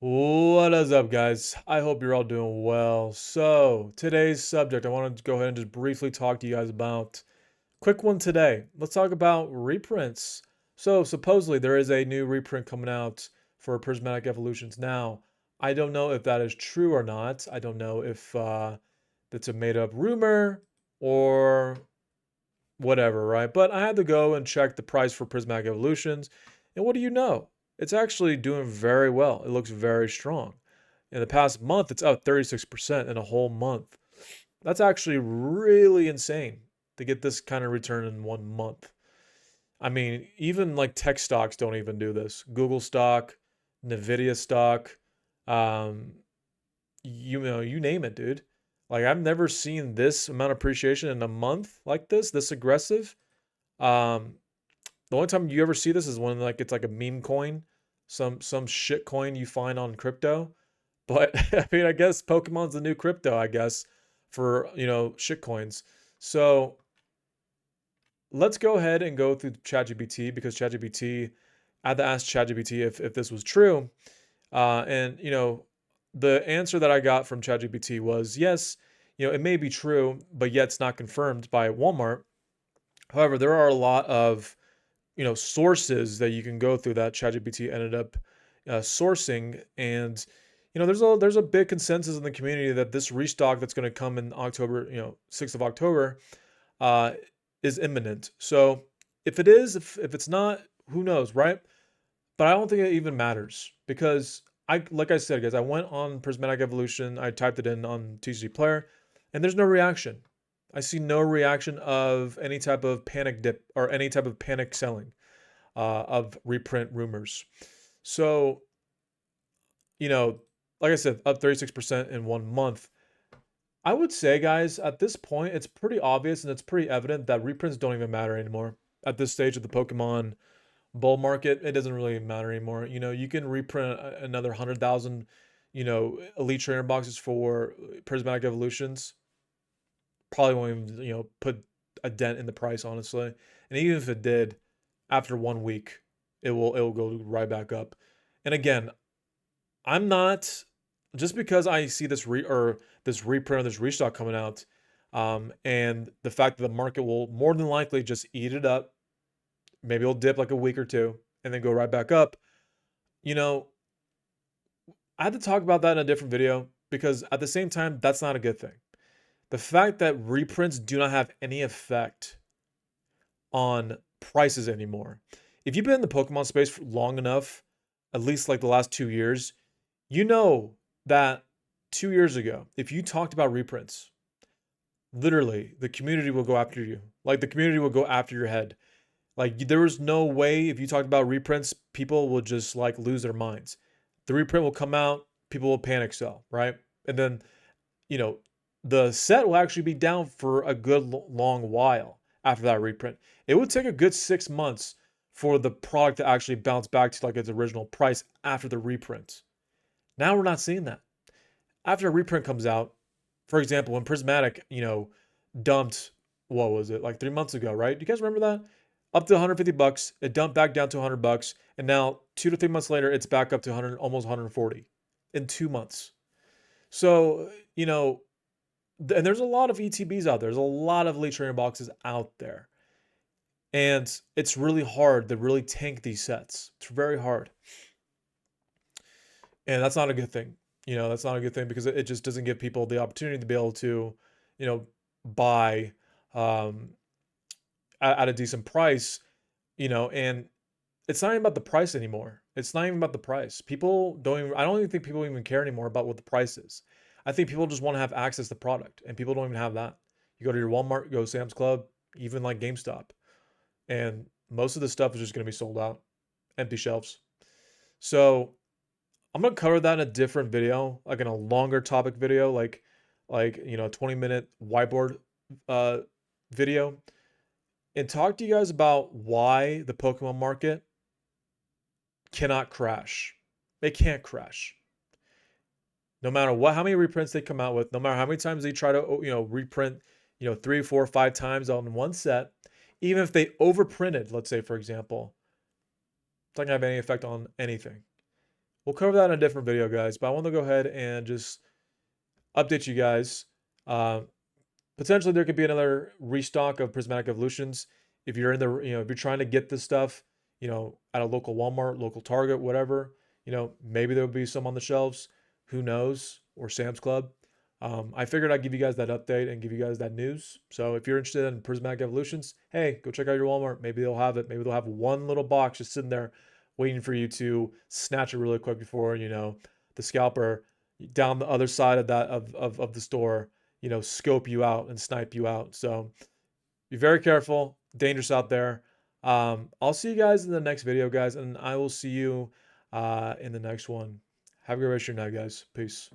What is up, guys? I hope you're all doing well. So, today's subject, I want to go ahead and just briefly talk to you guys about. Quick one today. Let's talk about reprints. So, supposedly, there is a new reprint coming out for Prismatic Evolutions now. I don't know if that is true or not. I don't know if that's a made up rumor or whatever, right? But I had to go and check the price for Prismatic Evolutions. And what do you know? It's actually doing very well. It looks very strong. In the past month, it's up 36% in a whole month. That's actually really insane to get this kind of return in 1 month. I mean, even like tech stocks don't even do this. Google stock, Nvidia stock, um, you name it, dude. Like I've never seen this amount of appreciation in a month like this aggressive. Um, the only time you ever see this is when like it's like a meme coin, some shit coin you find on crypto. But I mean, I guess Pokemon's the new crypto, I guess, for shit coins. So let's go ahead and go through ChatGPT because ChatGPT, I had to ask ChatGPT if this was true. And the answer that I got from ChatGPT was yes, it may be true, but yet it's not confirmed by Walmart. However, there are a lot of sources that you can go through that ChatGPT ended up sourcing, and there's a big consensus in the community that this restock that's going to come in October, 6th of October, uh, is imminent. So if it is, if it's not, who knows, right? But I don't think it even matters because like I said, guys, I went on Prismatic Evolution, I typed it in on TCG Player, and there's no reaction. I see no reaction of any type of panic dip or any type of panic selling of reprint rumors. So, you know, like I said, up 36% in 1 month. I would say, guys, at this point, it's pretty obvious and it's pretty evident that reprints don't even matter anymore. At this stage of the Pokemon bull market, it doesn't really matter anymore. You can reprint another 100,000, Elite Trainer boxes for Prismatic Evolutions. Probably won't even, put a dent in the price, honestly. And even if it did, after 1 week, it will go right back up. And again, I'm not just because I see this reprint or this restock coming out, and the fact that the market will more than likely just eat it up. Maybe it'll dip like a week or two and then go right back up. You know, I had to talk about that in a different video because at the same time, that's not a good thing. The fact that reprints do not have any effect on prices anymore. If you've been in the Pokemon space for long enough, at least like the last 2 years, you know that 2 years ago, if you talked about reprints, literally the community will go after you. Like the community will go after your head. Like there was no way if you talked about reprints, people will just like lose their minds. The reprint will come out, people will panic sell, right? And then, you know, the set will actually be down for a good long while after that reprint. It would take a good 6 months for the product to actually bounce back to like its original price after the reprint. Now we're not seeing that. After a reprint comes out, for example, when Prismatic, dumped, what was it, like 3 months ago, right? Do you guys remember that? Up to 150 bucks, it dumped back down to 100 bucks, and now 2 to 3 months later, it's back up to 100, almost 140 in 2 months. So, and there's a lot of ETBs out there. There's a lot of Elite Trainer boxes out there. And it's really hard to really tank these sets. It's very hard. And that's not a good thing. That's not a good thing because it just doesn't give people the opportunity to be able to, buy um, at a decent price, and it's not even about the price anymore. It's not even about the price. People don't even, I don't even think people even care anymore about what the price is. I think people just want to have access to product, and people don't even have that. You go to your Walmart, go Sam's Club, even like GameStop, and most of the stuff is just going to be sold out, empty shelves. So I'm gonna cover that in a different video, like in a longer topic video, like 20-minute whiteboard uh, video, and talk to you guys about why the Pokemon market cannot crash. It can't crash. No matter how many reprints they come out with, no matter how many times they try to, reprint, 3, 4, 5 times on one set, even if they overprinted, let's say, for example, it's not gonna have any effect on anything. We'll cover that in a different video, guys. But I want to go ahead and just update you guys. Uh, Potentially, there could be another restock of Prismatic Evolutions. If you're in the, if you're trying to get this stuff, at a local Walmart, local Target, whatever, maybe there'll be some on the shelves. Who knows? Or Sam's Club. I figured I'd give you guys that update and give you guys that news. So if you're interested in Prismatic Evolutions, hey, go check out your Walmart. Maybe they'll have it. Maybe they'll have one little box just sitting there waiting for you to snatch it really quick before, the scalper down the other side of that of the store, scope you out and snipe you out. So be very careful, dangerous out there. I'll see you guys in the next video, guys, and I will see you in the next one. Have a great rest of your night, guys. Peace.